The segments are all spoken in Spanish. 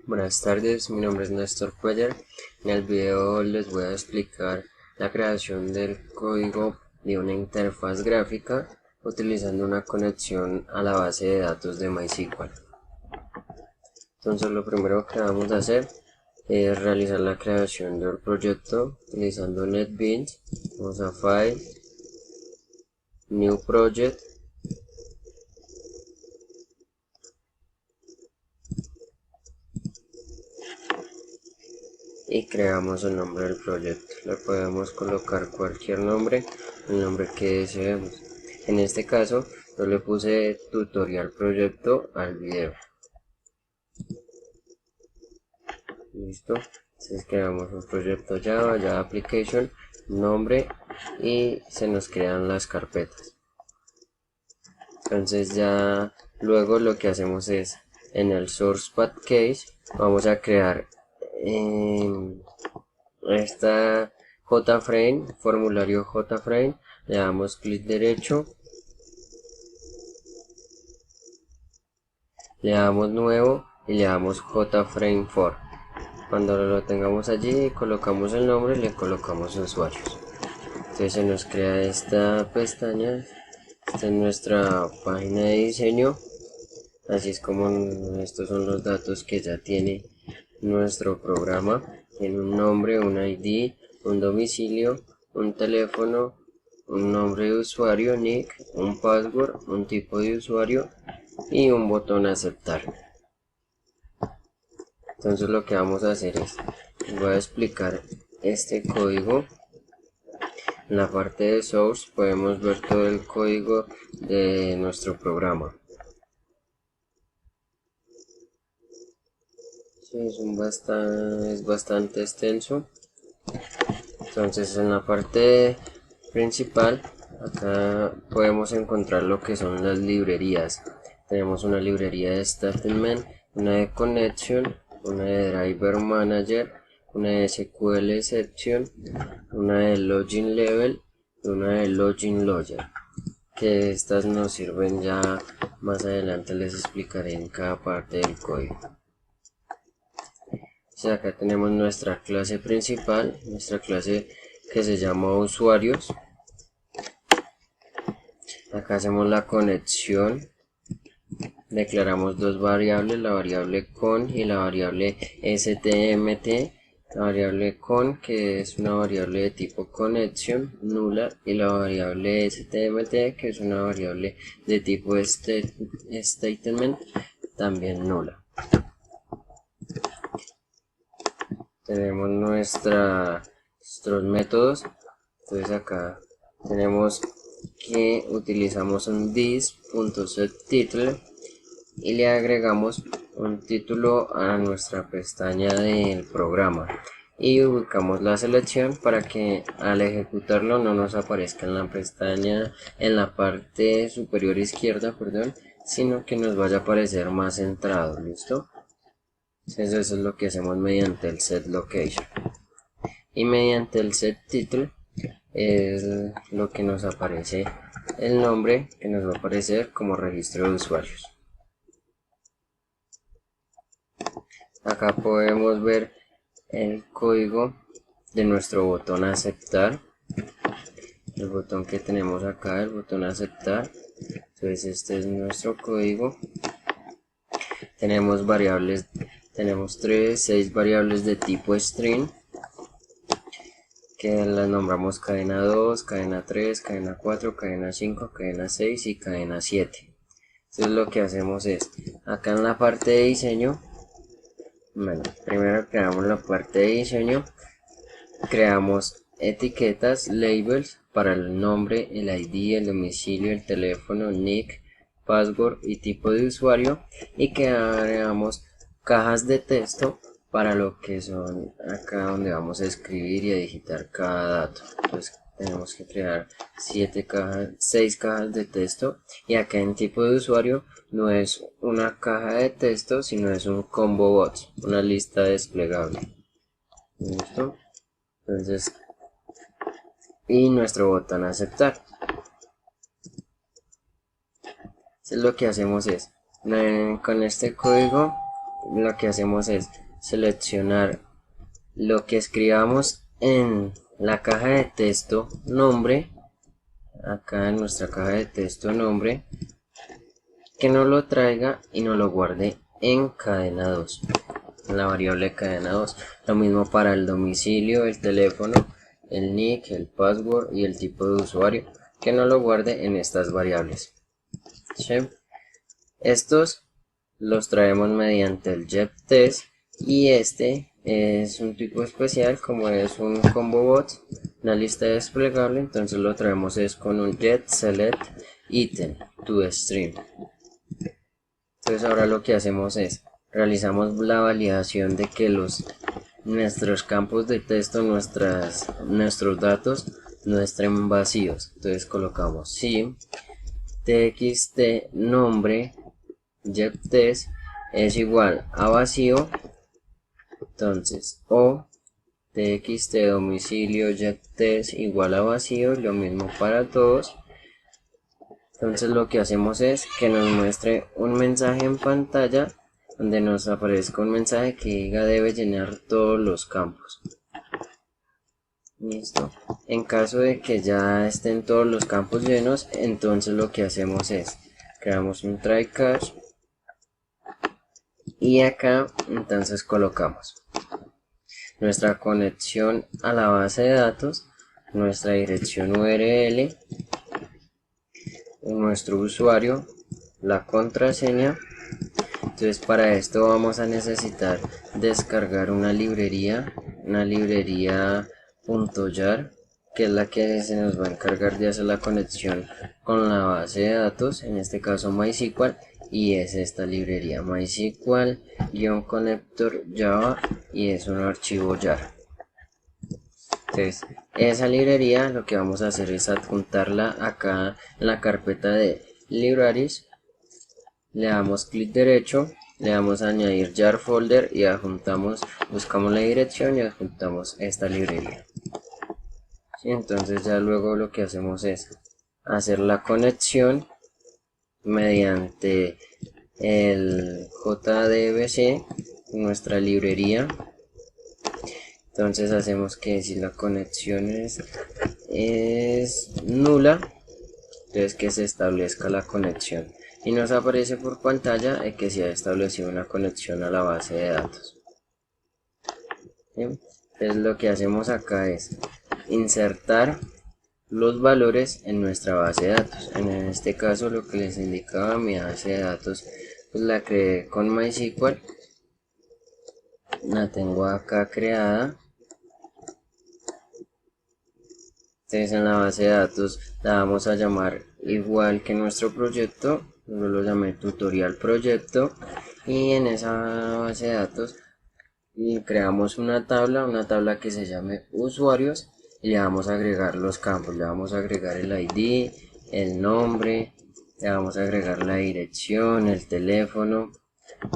Buenas tardes, mi nombre es Néstor Cuellar. En el video les voy a explicar la creación del código de una interfaz gráfica utilizando una conexión a la base de datos de MySQL. Entonces lo primero que vamos a hacer es realizar la creación del proyecto utilizando NetBeans. Vamos a File, New Project. Y creamos el nombre del proyecto. Le podemos colocar cualquier nombre, el nombre que deseemos. En este caso yo le puse tutorial proyecto al video. Listo. Entonces creamos un proyecto Java Application, nombre, y se nos crean las carpetas. Entonces ya luego lo que hacemos es en el source path case vamos a crear esta JFrame, formulario JFrame, le damos clic derecho, le damos nuevo y le damos JFrame for. Cuando lo tengamos allí colocamos el nombre y le colocamos usuarios. Entonces se nos crea esta pestaña. Esta es nuestra página de diseño. Así es como estos son los datos que ya tiene nuestro programa. Tiene un nombre, un ID, un domicilio, un teléfono, un nombre de usuario, nick, un password, un tipo de usuario y un botón aceptar. Entonces lo que vamos a hacer es, voy a explicar este código. En la parte de source podemos ver todo el código de nuestro programa. Sí, es bastante extenso. Entonces en la parte principal acá podemos encontrar lo que son las librerías. Tenemos una librería de Statement, una de Connection, una de Driver Manager, una de SQL Exception, una de Login Level y una de Login Logger, que estas nos sirven ya más adelante, les explicaré en cada parte del código. Acá tenemos nuestra clase principal, nuestra clase que se llama usuarios. Acá hacemos la conexión, declaramos dos variables, la variable con y la variable stmt. La variable con, que es una variable de tipo connection, nula, y la variable stmt, que es una variable de tipo statement, también nula. Tenemos nuestros métodos. Entonces acá tenemos que utilizamos un this.setTitle y le agregamos un título a nuestra pestaña del programa y ubicamos la selección para que al ejecutarlo no nos aparezca en la pestaña en la parte superior izquierda, sino que nos vaya a aparecer más centrado. ¿Listo? Entonces eso es lo que hacemos mediante el setLocation. Y mediante el setTitle es lo que nos aparece el nombre que nos va a aparecer como registro de usuarios. Acá podemos ver el código de nuestro botón aceptar. El botón que tenemos acá, el botón aceptar. Entonces este es nuestro código. Tenemos variables, tenemos 6 variables de tipo string, que las nombramos cadena 2, cadena 3, cadena 4, cadena 5, cadena 6 y cadena 7. Entonces lo que hacemos es, acá en la parte de diseño, primero creamos la parte de diseño, creamos etiquetas, labels para el nombre, el ID, el domicilio, el teléfono, nick, password y tipo de usuario, y creamos cajas de texto para lo que son acá donde vamos a escribir y a digitar cada dato. Entonces tenemos que crear 6 cajas de texto, y acá en tipo de usuario no es una caja de texto sino es un combo box, una lista desplegable. ¿Listo? Entonces, y nuestro botón aceptar. Entonces lo que hacemos es, con este código lo que hacemos es seleccionar lo que escribamos en la caja de texto nombre, acá en nuestra caja de texto nombre, que no lo traiga y no lo guarde en cadena 2, en la variable cadena 2. Lo mismo para el domicilio, el teléfono, el nick, el password y el tipo de usuario, que no lo guarde en estas variables. ¿Sí? Estos los traemos mediante el getTest, y este es un tipo especial, como es un combo bot, una lista desplegable, entonces lo traemos es con un getSelectItem toString. Entonces ahora lo que hacemos es realizamos la validación de que nuestros campos de texto, nuestros datos no estén vacíos. Entonces colocamos si txt nombre getTest es igual a vacío, entonces o txt domicilio getTest igual a vacío, lo mismo para todos. Entonces lo que hacemos es que nos muestre un mensaje en pantalla donde nos aparezca un mensaje que diga debe llenar todos los campos. Listo. En caso de que ya estén todos los campos llenos, entonces lo que hacemos es creamos un try catch y acá entonces colocamos nuestra conexión a la base de datos, nuestra dirección URL, nuestro usuario, la contraseña. Entonces para esto vamos a necesitar descargar una librería .jar, que es la que se nos va a encargar de hacer la conexión con la base de datos, en este caso MySQL, y es esta librería MySQL-connector Java, y es un archivo jar. Entonces esa librería lo que vamos a hacer es adjuntarla acá en la carpeta de libraries. Le damos clic derecho, le damos a añadir jar folder y buscamos la dirección y adjuntamos esta librería. ¿Sí? Entonces ya luego lo que hacemos es hacer la conexión mediante el JDBC, nuestra librería. Entonces hacemos que si la conexión es nula, entonces que se establezca la conexión. Y nos aparece por pantalla que se ha establecido una conexión a la base de datos. ¿Sí? Entonces lo que hacemos acá es insertar los valores en nuestra base de datos. En este caso lo que les indicaba, mi base de datos pues la creé con MySQL. La tengo acá creada. Entonces en la base de datos la vamos a llamar igual que nuestro proyecto. Yo lo llamé tutorial proyecto, y en esa base de datos creamos una tabla que se llame usuarios, y le vamos a agregar los campos. Le vamos a agregar el ID, el nombre, le vamos a agregar la dirección, el teléfono,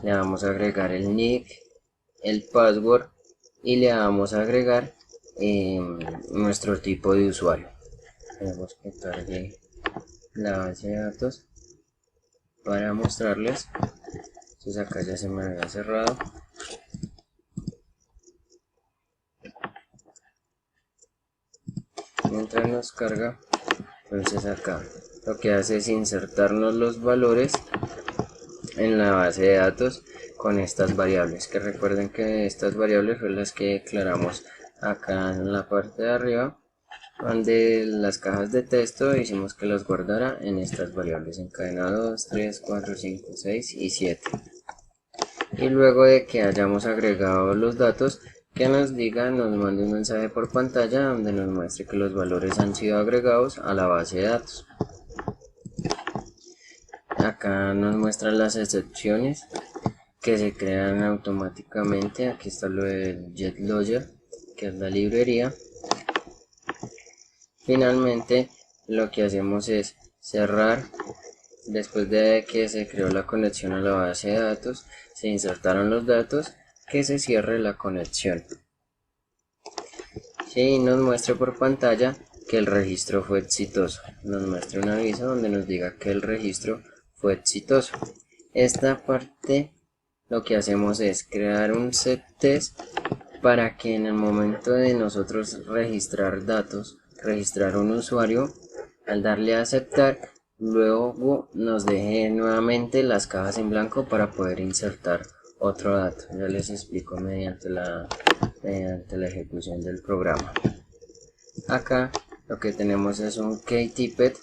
le vamos a agregar el nick, el password, y le vamos a agregar nuestro tipo de usuario. Tenemos que cargue la base de datos para mostrarles. Entonces acá ya se me había cerrado. Mientras nos carga, entonces acá lo que hace es insertarnos los valores en la base de datos con estas variables, que recuerden que estas variables son las que declaramos acá en la parte de arriba, donde las cajas de texto hicimos que las guardara en estas variables, en cadena 2, 3, 4, 5, 6 y 7. Y luego de que hayamos agregado los datos, que nos mande un mensaje por pantalla donde nos muestre que los valores han sido agregados a la base de datos. Acá nos muestran las excepciones que se crean automáticamente. Aquí está lo del GetLogger, que es la librería. Finalmente lo que hacemos es cerrar. Después de que se creó la conexión a la base de datos, se insertaron los datos, que se cierre la conexión. Y nos muestre por pantalla que el registro fue exitoso. Nos muestra un aviso donde nos diga que el registro fue exitoso. Esta parte lo que hacemos es crear un set test para que en el momento de nosotros registrar datos, registrar un usuario, al darle a aceptar, luego nos deje nuevamente las cajas en blanco para poder insertar otro dato. Ya les explico mediante la ejecución del programa. Acá lo que tenemos es un keytippet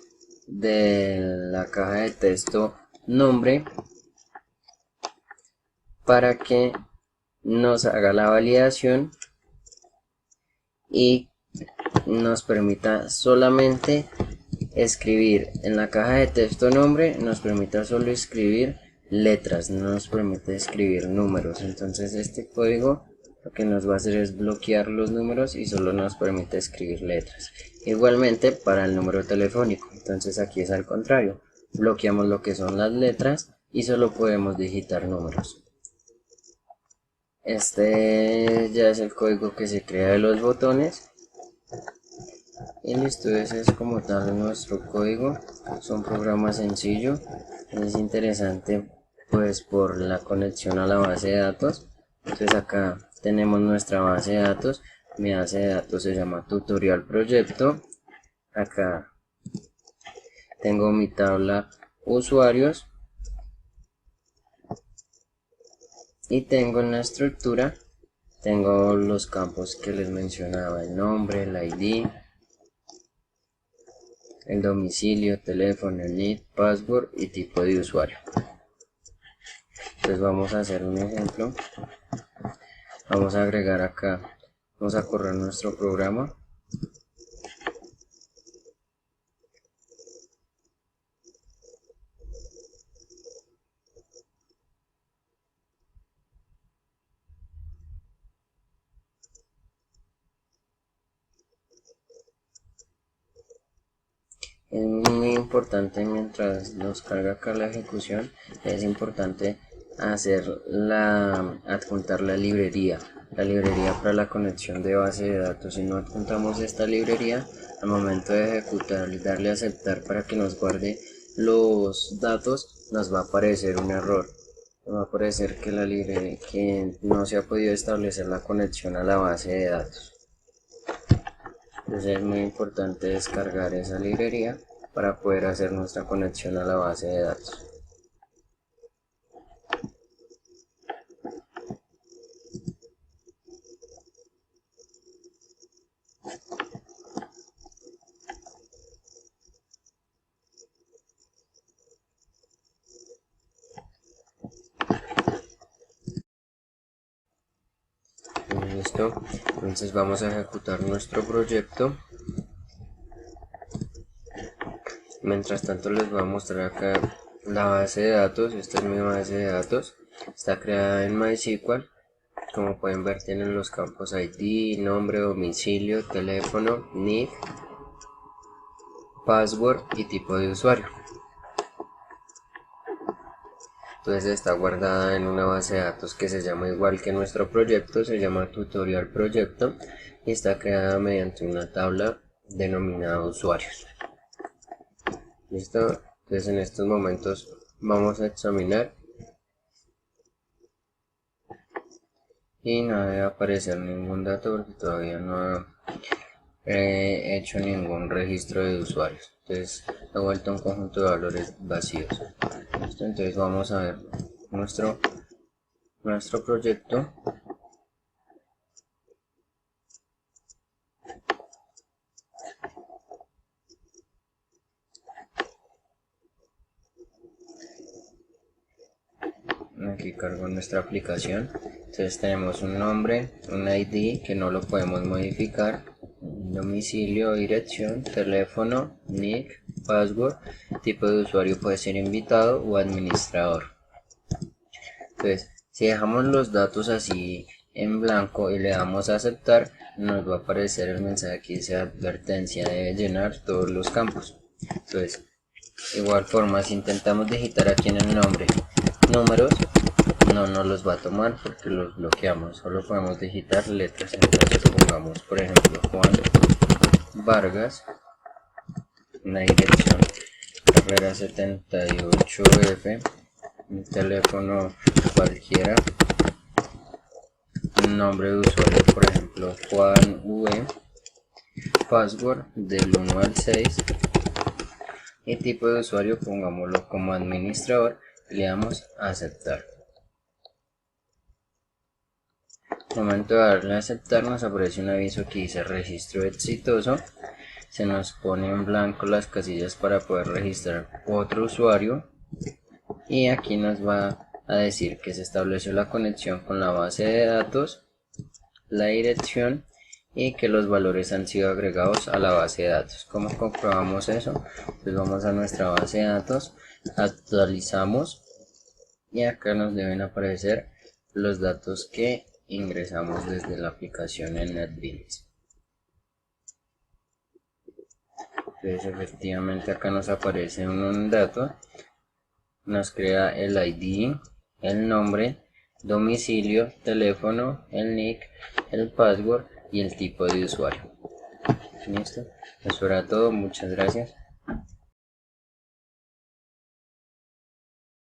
de la caja de texto nombre para que nos haga la validación y nos permita solamente escribir en la caja de texto nombre, nos permita solo escribir letras, no nos permite escribir números. Entonces este código lo que nos va a hacer es bloquear los números y solo nos permite escribir letras. Igualmente para el número telefónico, entonces aquí es al contrario, bloqueamos lo que son las letras y solo podemos digitar números. Este ya es el código que se crea de los botones. Y listo, ese es como tal nuestro código. Es un programa sencillo, es interesante pues por la conexión a la base de datos. Entonces acá tenemos nuestra base de datos. Mi base de datos se llama tutorial proyecto. Acá tengo mi tabla usuarios y tengo en la estructura, tengo los campos que les mencionaba: el nombre, el ID, el domicilio, teléfono, el NIC, password y tipo de usuario. Entonces vamos a hacer un ejemplo. Vamos a agregar acá, vamos a correr nuestro programa. Es muy importante, mientras nos carga acá la ejecución, es importante adjuntar la librería para la conexión de base de datos. Si no adjuntamos esta librería, al momento de ejecutar y darle a aceptar para que nos guarde los datos, nos va a aparecer un error. Nos va a aparecer que que no se ha podido establecer la conexión a la base de datos. Entonces es muy importante descargar esa librería para poder hacer nuestra conexión a la base de datos. Listo, entonces vamos a ejecutar nuestro proyecto. Mientras tanto les voy a mostrar acá la base de datos. Esta es mi base de datos, está creada en MySQL. Como pueden ver, tienen los campos ID, nombre, domicilio, teléfono, NIC, password y tipo de usuario. Entonces está guardada en una base de datos que se llama igual que nuestro proyecto, se llama tutorial proyecto, y está creada mediante una tabla denominada usuarios. Listo, entonces en estos momentos vamos a examinar y no debe aparecer ningún dato porque todavía no he hecho ningún registro de usuarios. Entonces ha vuelto un conjunto de valores vacíos. ¿Listo? Entonces vamos a ver nuestro proyecto. Aquí cargo nuestra aplicación. Entonces tenemos un nombre, un ID que no lo podemos modificar, domicilio, dirección, teléfono, nick, password, tipo de usuario puede ser invitado o administrador. Entonces si dejamos los datos así en blanco y le damos a aceptar, nos va a aparecer el mensaje que dice advertencia: debe llenar todos los campos. Entonces igual forma, si intentamos digitar aquí en el nombre números, no nos los va a tomar porque los bloqueamos, solo podemos digitar letras. Entonces pongamos por ejemplo Juan Vargas, una dirección, carrera 78F, un teléfono cualquiera, un nombre de usuario, por ejemplo Juan V, password del 1 al 6 y tipo de usuario pongámoslo como administrador y le damos a aceptar. Al momento de darle a aceptar nos aparece un aviso que dice registro exitoso. Se nos pone en blanco las casillas para poder registrar otro usuario y aquí nos va a decir que se estableció la conexión con la base de datos, la dirección y que los valores han sido agregados a la base de datos. ¿Cómo comprobamos eso? Pues vamos a nuestra base de datos, actualizamos y acá nos deben aparecer los datos que ingresamos desde la aplicación en NetBeans. Entonces efectivamente acá nos aparece un dato, nos crea el ID, el nombre, domicilio, teléfono, el nick, el password y el tipo de usuario. Listo, eso era todo, muchas gracias.